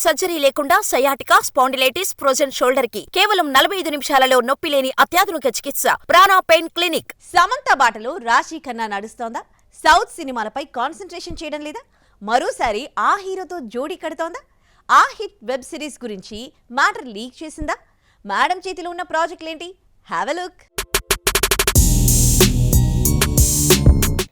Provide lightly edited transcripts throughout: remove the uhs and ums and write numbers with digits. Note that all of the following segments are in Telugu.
సర్జరీ లేకుండా సయాటికా, స్పాండిలైటిస్, ఫ్రోజన్ షోల్డర్ కి కేవలం 45 నిమిషాలలో నొప్పి లేని అత్యాధునిక చికిత్స ప్రాణ పెయిన్ క్లినిక్. సమంత బాటలో రాశి ఖన్నా నడుస్తోందా? సౌత్ సినిమాలపై కాన్సంట్రేషన్ చేయడం లేదా? మరోసారి ఆ హీరోతో జోడీ కడుతోందా? ఆ హిట్ వెబ్ సిరీస్ గురించి మ్యాటర్ లీక్ చేసిందా? మేడం చేతిలో ఉన్న ప్రాజెక్టులేంటి? Have a look.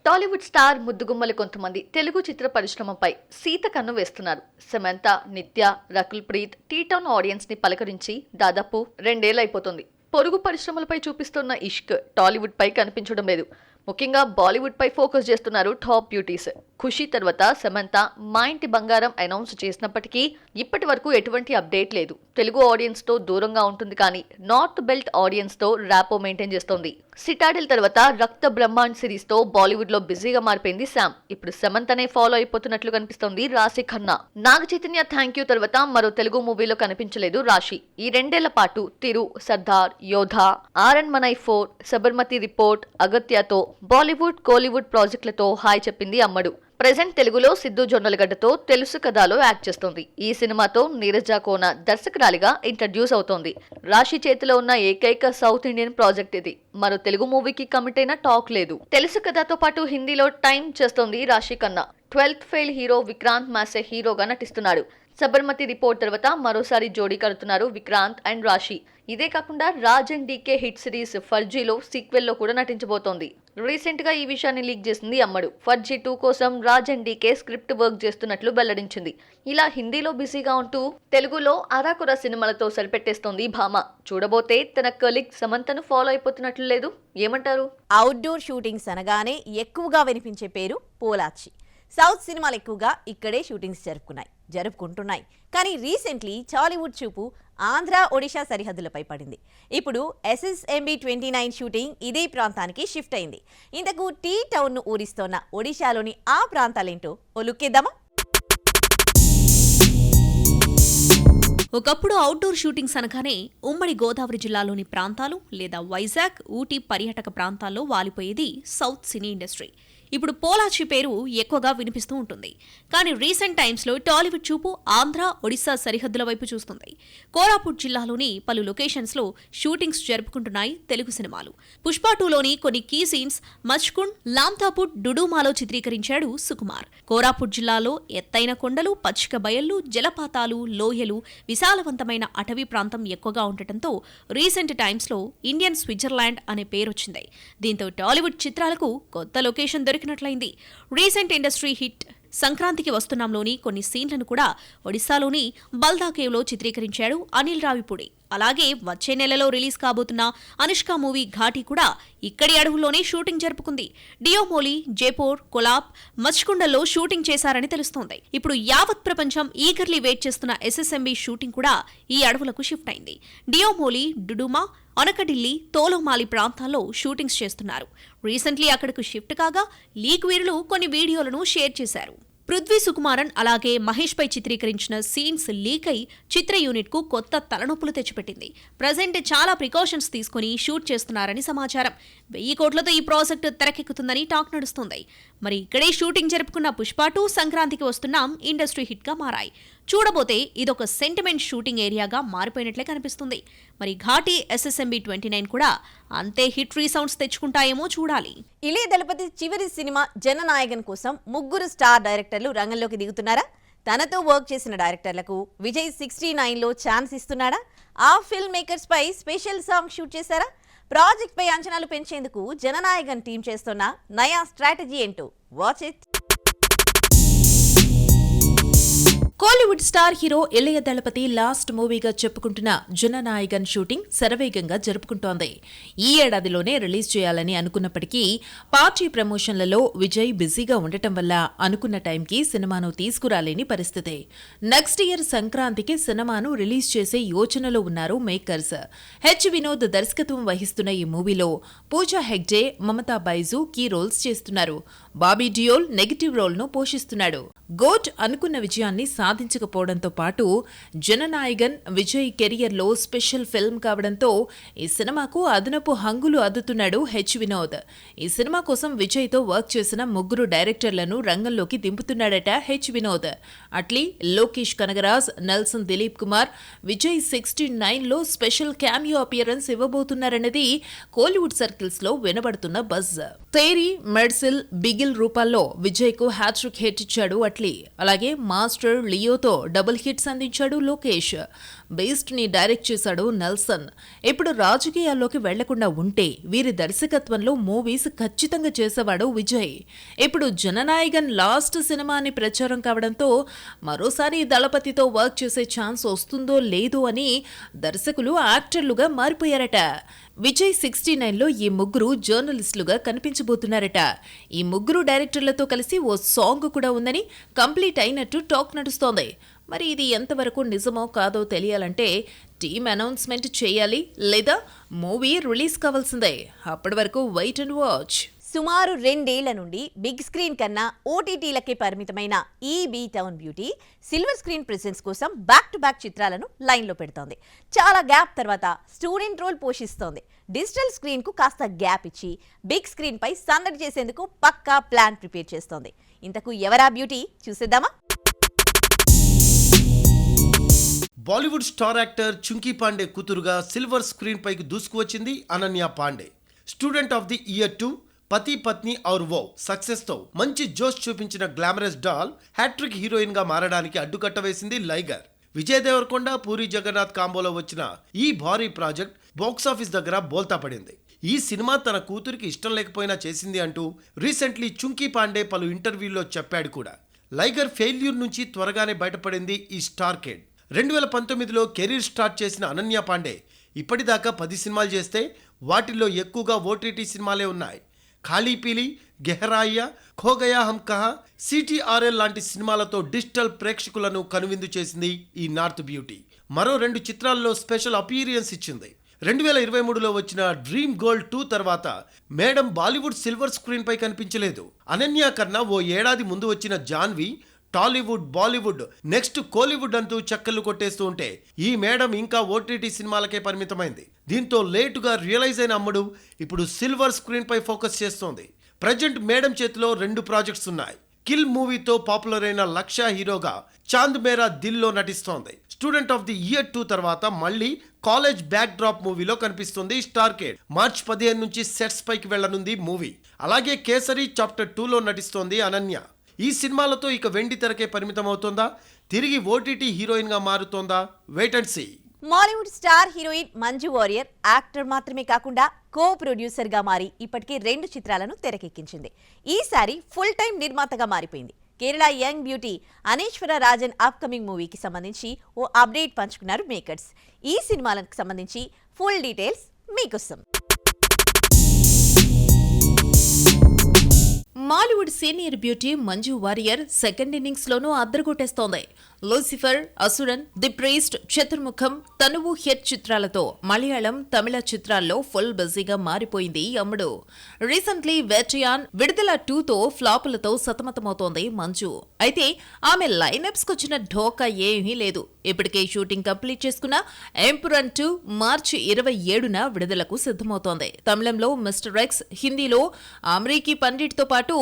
Tollywood star ముద్దుగుమ్మలు కొంతమంది తెలుగు చిత్ర పరిశ్రమపై సీత కన్ను వేస్తున్నారు. సమంత, నిత్య, రకుల్ ప్రీత్ టీ-టౌన్ ఆడియన్స్ ని పలకరించి దాదాపు 2 ఏళ్లు అయిపోతుంది. పొరుగు పరిశ్రమలపై చూపిస్తున్న ఇష్క్ టాలీవుడ్ పై కనిపించడం లేదు. ముఖ్యంగా బాలీవుడ్ పై ఫోకస్ చేస్తున్నారు టాప్ బ్యూటీస్. ఖుషి తర్వాత సమంత మా ఇంటి బంగారం అనౌన్స్ చేసినప్పటికీ ఇప్పటి వరకు ఎటువంటి అప్డేట్ లేదు. తెలుగు ఆడియన్స్ తో దూరంగా ఉంటుంది కానీ నార్త్ బెల్ట్ ఆడియన్స్ తో ర్యాపో మెయింటైన్ చేస్తోంది. సిటాడిల్ తర్వాత రక్త బ్రహ్మాండ్ సిరీస్ తో బాలీవుడ్ లో బిజీగా మారిపోయింది శామ్. ఇప్పుడు సమంతనే ఫాలో అయిపోతున్నట్లు కనిపిస్తోంది రాశి ఖన్నా. నాగ చైతన్య థ్యాంక్ యూ తర్వాత మరో తెలుగు మూవీలో కనిపించలేదు రాశి. ఈ 2 ఏళ్ల పాటు తిరు, సర్దార్, యోధా, RN 4, సబర్మతి రిపోర్ట్, అగత్యతో బాలీవుడ్, కోలీవుడ్ ప్రాజెక్టులతో హాయ్ చెప్పింది అమ్మడు. ప్రెజెంట్ తెలుగులో సిద్ధు జొన్నలగడ్డతో తెలుసు కథలో యాక్ట్ చేస్తోంది. ఈ సినిమాతో నీరజ కోన దర్శకురాలిగా ఇంట్రడ్యూస్ అవుతోంది. రాశి చేతిలో ఉన్న ఏకైక సౌత్ ఇండియన్ ప్రాజెక్ట్ ఇది. మరో తెలుగు మూవీకి కమిట్ అయిన టాక్ లేదు. తెలుసు కథతో పాటు హిందీలో టైం చేస్తోంది Raashi Khanna. 12th fail hero Vikrant Massey హీరోగా నటిస్తున్నాడు. సబర్మతి రిపోర్ట్ తర్వాత మరోసారి జోడీ కడుతున్నారు విక్రాంత్ అండ్ రాశి. ఇదే కాకుండా Raj and DK hit series ఫర్జీలో సీక్వెల్ లో కూడా నటించబోతోంది. రీసెంట్ గా ఈ విషయాన్ని లీక్ చేసింది అమ్మడు. ఫర్జీ 2 కోసం Raj and DK script work చేస్తున్నట్లు వెల్లడించింది. ఇలా హిందీలో బిజీగా ఉంటూ తెలుగులో అరాకుర సినిమాలతో సరిపెట్టేస్తోంది భామ. చూడబోతే తన కలీగ్ సమంతను ఫాలో అయిపోతున్నట్లు లేదు. ఏమంటారు? అవుట్డోర్ షూటింగ్స్ అనగానే ఎక్కువగా వినిపించే పేరు పోలాచి. సౌత్ సినిమాలు ఎక్కువగా ఇక్కడే షూటింగ్స్ జరుపుకుంటున్నాయి. కానీ రీసెంట్లీ టాలీవుడ్ చూపు ఆంధ్ర, ఒడిశా సరిహద్దులపై పడింది. ఇప్పుడు SSMB 29 షూటింగ్ ఇదే ప్రాంతానికి షిఫ్ట్ అయింది. ఇంతకు టీ-టౌన్ ను ఊరిస్తోన్న ఒడిశాలోని ఆ ప్రాంతాలేంటో ఓ లుక్కేద్దామా? ఒకప్పుడు అవుట్డోర్ షూటింగ్స్ అనగానే ఉమ్మడి గోదావరి జిల్లాలోని ప్రాంతాలు లేదా వైజాగ్, ఊటీ పర్యాటక ప్రాంతాల్లో వాలిపోయేది సౌత్ సినీ ఇండస్ట్రీ. ఇప్పుడు పోలాచి పేరు ఎక్కువగా వినిపిస్తూ ఉంటుంది. కానీ రీసెంట్ టైమ్స్లో టాలీవుడ్ చూపు ఆంధ్ర, ఒడిశా సరిహద్దుల వైపు చూస్తుంది. కోరాపుట్ జిల్లాలోని పలు లొకేషన్స్లో షూటింగ్స్ జరుపుకుంటున్నాయి తెలుగు సినిమాలు. పుష్ప 2లోని కొన్ని కీ సీన్స్ మచ్కుండ్, లామ్తాపుట్, డుడుమాలో చిత్రీకరించాడు సుకుమార్. కోరాపుట్ జిల్లాలో ఎత్తైన కొండలు, పచ్చిక బయళ్లు, జలపాతాలు, లోయలు, విశాలవంతమైన అటవీ ప్రాంతం ఎక్కువగా ఉండటంతో రీసెంట్ టైమ్స్లో ఇండియన్ స్విట్జర్లాండ్ అనే పేరొచ్చింది. దీంతో టాలీవుడ్ చిత్రాలకు కొత్త లొకేషన్ దొరికినట్లయింది. రీసెంట్ ఇండస్ట్రీ హిట్ సంక్రాంతికి వస్తున్నాంలోని కొన్ని సీన్లను కూడా ఒడిశాలోని బల్దా కేవ్లో చిత్రీకరించాడు అనిల్ రావిపూడి. అలాగే వచ్చే నెలలో రిలీజ్ కాబోతున్న అనుష్క మూవీ ఘాటి కూడా ఇక్కడి అడవుల్లోనే షూటింగ్ జరుపుకుంది. డియోమోలి, జైపూర్, కొలాబ్, మచ్కుండల్లో షూటింగ్ చేశారని తెలుస్తోంది. ఇప్పుడు యావత్ ప్రపంచం ఈగర్లీ వెయిట్ చేస్తున్న SSMB షూటింగ్ కూడా ఈ అడవులకు షిఫ్ట్ అయింది. డియోమోలి, డుడుమా, ఒనకడిల్లి, తోలోమాలి ప్రాంతాల్లో షూటింగ్స్ చేస్తున్నారు. రీసెంట్లీ అక్కడకు షిఫ్ట్ కాగా లీక్ వీరులు కొన్ని వీడియోలను షేర్ చేశారు. పృథ్వీ సుకుమారన్ అలాగే మహేష్ పై చిత్రీకరించిన సీన్స్ లీక్ అయి చిత్ర యూనిట్ కు కొత్త తలనొప్పులు తెచ్చిపెట్టింది. ప్రజెంట్ చాలా ప్రికాషన్స్ తీసుకుని షూట్ చేస్తున్నారని సమాచారం. 1000 కోట్లతో ఈ ప్రాజెక్ట్ తెరకెక్కుతుందని టాక్ నడుస్తుంది. మరి ఇక్కడే షూటింగ్ జరుపుకున్న పుష్ప 2 సంక్రాంతికి వస్తున్నాం ఇండస్ట్రీ హిట్ గా మారాయి. చూడబోతే ఇదొక సెంటిమెంట్ షూటింగ్ ఏరియాగా మారిపోయినట్లే కనిపిస్తుంది. మరి ఘాటి SSMB 29 కూడా అంతే హిట్ రీసౌండ్స్ తెచ్చుకుంటాయేమో చూడాలి. ఇళయ దళపతి చివరి సినిమా జననాయకన్ కోసం 3 స్టార్ డైరెక్టర్లు రంగంలోకి దిగుతున్నారా? తనతో వర్క్ చేసిన డైరెక్టర్లకు విజయ్ 69లో ఛాన్స్ ఇస్తున్నాడా? ఆ ఫిల్మ్ మేకర్స్ పై స్పెషల్ సాంగ్ షూట్ చేశారా? ప్రాజెక్ట్ పై అంచనాలు పెంచేందుకు జననాయకన్ టీం చేస్తున్న నయా స్ట్రాటజీ ఏంటో watch it. Kollywood star hero Ilaya Thalapathy last మూవీగా చెప్పుకుంటున్న జననాయకన్ షూటింగ్ శరవేగంగా జరుపుకుంటోంది. ఈ ఏడాదిలోనే రిలీజ్ చేయాలని అనుకున్నప్పటికీ పార్టీ ప్రమోషన్లలో విజయ్ బిజీగా ఉండటం వల్ల అనుకున్న టైంకి సినిమాను తీసుకురాలేని పరిస్థితి. నెక్స్ట్ ఇయర్ సంక్రాంతికి సినిమాను రిలీజ్ చేసే యోచనలో ఉన్నారు మేకర్స్. వినోద్ దర్శకత్వం వహిస్తున్న ఈ మూవీలో పూజా హెగ్డే, మమతా బైజు కీ రోల్స్ చేస్తున్నారు. బాబీ డియోల్ నెగటివ్ రోల్ ను పోషిస్తున్నాడు. గోట్ అనుకున్న విజయాన్ని సాధించకపోవడంతో పాటు జననాయగన్ విజయ్ కెరియర్లో స్పెషల్ ఫిల్మ్ కావడంతో ఈ సినిమాకు అదనపు హంగులు అద్దుతున్నాడు హెచ్ వినోద్. ఈ సినిమా కోసం విజయ్తో వర్క్ చేసిన 3 డైరెక్టర్లను రంగంలోకి దింపుతున్నాడట హెచ్ వినోద్. అట్లీ లోకేష్ కనగరాజ్, నెల్సన్ దిలీప్ కుమార్ విజయ్ 69లో స్పెషల్ క్యామియో అపియరెన్స్ ఇవ్వబోతున్నారన్నది కోలీవుడ్ సర్కిల్స్ లో వినబడుతున్న బజ్. తేరీ, మెర్సిల్, బిగిల్ రూపాల్లో విజయ్ కు హ్యాట్రిక్ హిట్ ఇచ్చాడు అట్లీ. అలాగే మాస్టర్, లియోతో డబుల్ హిట్స్ అందించాడు లోకేష్. బీస్ట్ ని డైరెక్ట్ చేశాడు నెల్సన్. ఇప్పుడు రాజకీయాల్లోకి వెళ్లకుండా ఉంటే వీరి దర్శకత్వంలో మూవీస్ ఖచ్చితంగా చేసేవాడు విజయ్. ఇప్పుడు జననాయగన్ లాస్ట్ సినిమా అని ప్రచారం కావడంతో మరోసారి దళపతితో వర్క్ చేసే ఛాన్స్ వస్తుందో లేదో అని దర్శకులు యాక్టర్లుగా మారిపోయారట. విజయ్ 69లో ఈ 3 జర్నలిస్టులుగా కనిపించబోతున్నారట. ఈ 3 డైరెక్టర్లతో కలిసి ఓ సాంగ్ కూడా ఉందని కంప్లీట్ అయినట్టు టాక్ నడుస్తోంది. మరి ఇది ఎంతవరకు నిజమో కాదో తెలియాలంటే టీమ్ అనౌన్స్మెంట్ చేయాలి, లేదా మూవీ రిలీజ్ కావాల్సిందే. అప్పటి వరకు వెయిట్ అండ్ వాచ్. సుమారు 2 ఏళ్ల నుండి బిగ్ స్క్రీన్ కన్నా ఓటీటీలకే పరిమితమైన ఈ B town beauty silver screen presence కోసం బ్యాక్ టు బ్యాక్ చిత్రాలను లైన్లో పెడుతోంది. చాలా గ్యాప్ తర్వాత స్టూడెంట్ రోల్ పోషిస్తోంది. డిజిటల్ స్క్రీన్ కు కాస్త గ్యాప్ ఇచ్చి బిగ్ స్క్రీన్ పై సందడి చేసేందుకు పక్కా ప్లాన్ ప్రిపేర్ చేస్తోంది. ఇంతకు ఎవరా బ్యూటీ చూసేద్దామా? Bollywood star actor Chunky Pandey కూతురుగా సిల్వర్ స్క్రీన్ పైకి దూసుకువచ్చింది Ananya Pandey. Student of the year 2, Pati పత్ని ఔర్ వో సక్సెస్ తో మంచి జోష్ చూపించిన గ్లామరస్ డాల్ హ్యాట్రిక్ హీరోయిన్ గా మారడానికి అడ్డుకట్ట వేసింది లైగర్. విజయ్ దేవరకొండ, పూరి జగన్నాథ్ కాంబోలో వచ్చిన ఈ భారీ ప్రాజెక్ట్ బాక్సాఫీస్ దగ్గర బోల్తా పడింది. ఈ సినిమా తన కూతురికి ఇష్టం లేకపోయినా చేసింది అంటూ రీసెంట్లీ చుంకీ పాండే పలు ఇంటర్వ్యూల్లో చెప్పాడు కూడా. లైగర్ ఫెయిల్యూర్ నుంచి త్వరగానే బయటపడింది ఈ స్టార్ కిడ్. 2019లో కెరీర్ స్టార్ట్ చేసిన అనన్య పాండే ఇప్పటిదాకా 10 సినిమాలు చేస్తే వాటిల్లో ఎక్కువగా ఓటీటీ సినిమాలే ఉన్నాయి. ఖాళీ పీలి, గెహరాయ్యా, ఖో గయా హమ్ కహా, సిటీఆర్ఎల్ లాంటి సినిమాలతో డిజిటల్ ప్రేక్షకులను కనువిందు చేసింది ఈ నార్త్ బ్యూటీ. మరో 2 చిత్రాల్లో స్పెషల్ అపీరియన్స్ ఇచ్చింది. 2023లో వచ్చిన డ్రీమ్ గర్ల్ 2 తర్వాత మేడం బాలీవుడ్ సిల్వర్ స్క్రీన్ పై కనిపించలేదు. అనన్య కన్నా ఓ ఏడాది ముందు వచ్చిన జాన్వి టాలీవుడ్, బాలీవుడ్, నెక్స్ట్ కోలీవుడ్ అంటూ చక్కర్లు కొట్టేస్తూ ఉంటే ఈ మేడం ఇంకా ఓటీటీ సినిమాలకే పరిమితమైంది. దీంతో లేటుగా రియలైజ్ అయిన అమ్మడు ఇప్పుడు సిల్వర్ స్క్రీన్ పై ఫోకస్ చేస్తోంది. ప్రజెంట్ మేడం చేతిలో 2 ప్రాజెక్ట్స్ ఉన్నాయి. కిల్ మూవీతో పాపులర్ అయిన లక్ష హీరోగా చాంద్ మేరా దిల్ లో నటిస్తోంది. స్టూడెంట్ ఆఫ్ ది ఇయర్ 2 తర్వాత మళ్ళీ కాలేజ్ బ్యాక్ డ్రాప్ మూవీలో కనిపిస్తుంది స్టార్ కిడ్. మార్చ్ 15 నుంచి సెట్స్ పైకి వెళ్లనుంది మూవీ. అలాగే కేసరి చాప్టర్ 2లో నటిస్తోంది అనన్య. ఈ సినిమాలతో ఇక వెండి తెరకే పరిమితం అవుతోందా, తిరిగి ఓటీటీ హీరోయిన్ గా మారుతోందా? Wait and see. Mollywood star heroine Manju Warrier actor మాత్రమే కాకుండా కో ప్రొడ్యూసర్ గా మారి ఇప్పటికే 2 చిత్రాలను తెరకెక్కించింది. ఈసారి ఫుల్ టైం నిర్మాతగా మారిపోయింది. Kerala young beauty Anaswara Rajan upcoming మూవీకి సంబంధించి ఓ అప్డేట్ పంచుకున్నారు మేకర్స్. ఈ సినిమాలకు సంబంధించి ఫుల్ డీటెయిల్స్ మీకోసం. Mollywood senior beauty Manju Warrier second innings లోనూ అద్దరుగొట్టేస్తోంది. లూసిఫర్, అసురన్, ది ప్రీస్ట్, చతుర్ముఖం, తనువు హిట్ చిత్రాలతో మలయాళం, తమిళ చిత్రాల్లో ఫుల్ బిజీగా మారిపోయింది అమ్ముడు. రీసెంట్లీ వేటయాన్ విడుదల 2తో ఫ్లాపులతో సతమతమవుతోంది మంజు. అయితే ఆమె లైనప్స్ కొచ్చిన ఢోకా ఏమీ లేదు. ఇప్పటికే షూటింగ్ కంప్లీట్ చేసుకున్న ఎంపురన్ 2 మార్చి 27న విడుదలకు సిద్ధమవుతోంది. తమిళంలో మిస్టర్ ఎక్స్, హిందీలో అమరీకి పండిట్ తో పాటు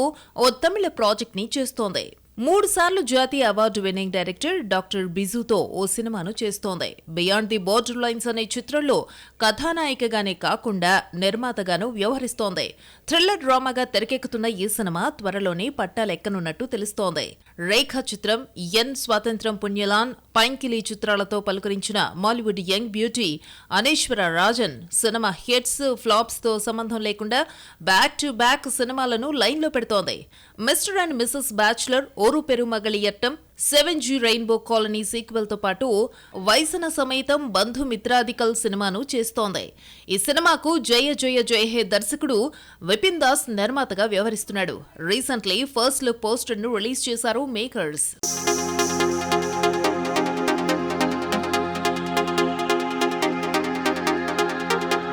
ఓ తమిళ ప్రాజెక్ట్ ని చేస్తోంది. 3 సార్లు జాతీయ అవార్డు విన్నింగ్ డైరెక్టర్ డాక్టర్ బిజుతో ఓ సినిమాను చేస్తోంది. బియాండ్ ది బోర్డర్ లైన్స్ అనే చిత్రంలో కథానాయికగానే కాకుండా నిర్మాతగాను వ్యవహరిస్తోంది. థ్రిల్లర్ డ్రామాగా తెరకెక్కుతున్న ఈ సినిమా త్వరలోనే పట్టాలెక్కనున్నట్టు తెలుస్తోంది. రేఖ చిత్రం, ఎన్ స్వాతంత్రం, పుణ్యలాన్, పైంకిలి చిత్రాలతో పలుకరించిన Mollywood young beauty Anaswara Rajan cinema hits, flops తో సంబంధం లేకుండా బ్యాక్ టు బ్యాక్ సినిమాలను లైన్లో పెడుతోంది. Mr and Mrs bachelor, Oru Perumkaliyattam, 7G rainbow colony sequel తో పాటు వైసన సమేతం బంధుమిత్రాదికల్ సినిమాను చేస్తోంది. ఈ సినిమాకు జయ జయ జయ హే దర్శకుడు విపిన్ దాస్ నిర్మాతగా వ్యవహరిస్తున్నాడు. రీసెంట్లీ ఫస్ట్ లుక్ పోస్టర్ ను రిలీజ్ చేశారు మేకర్స్.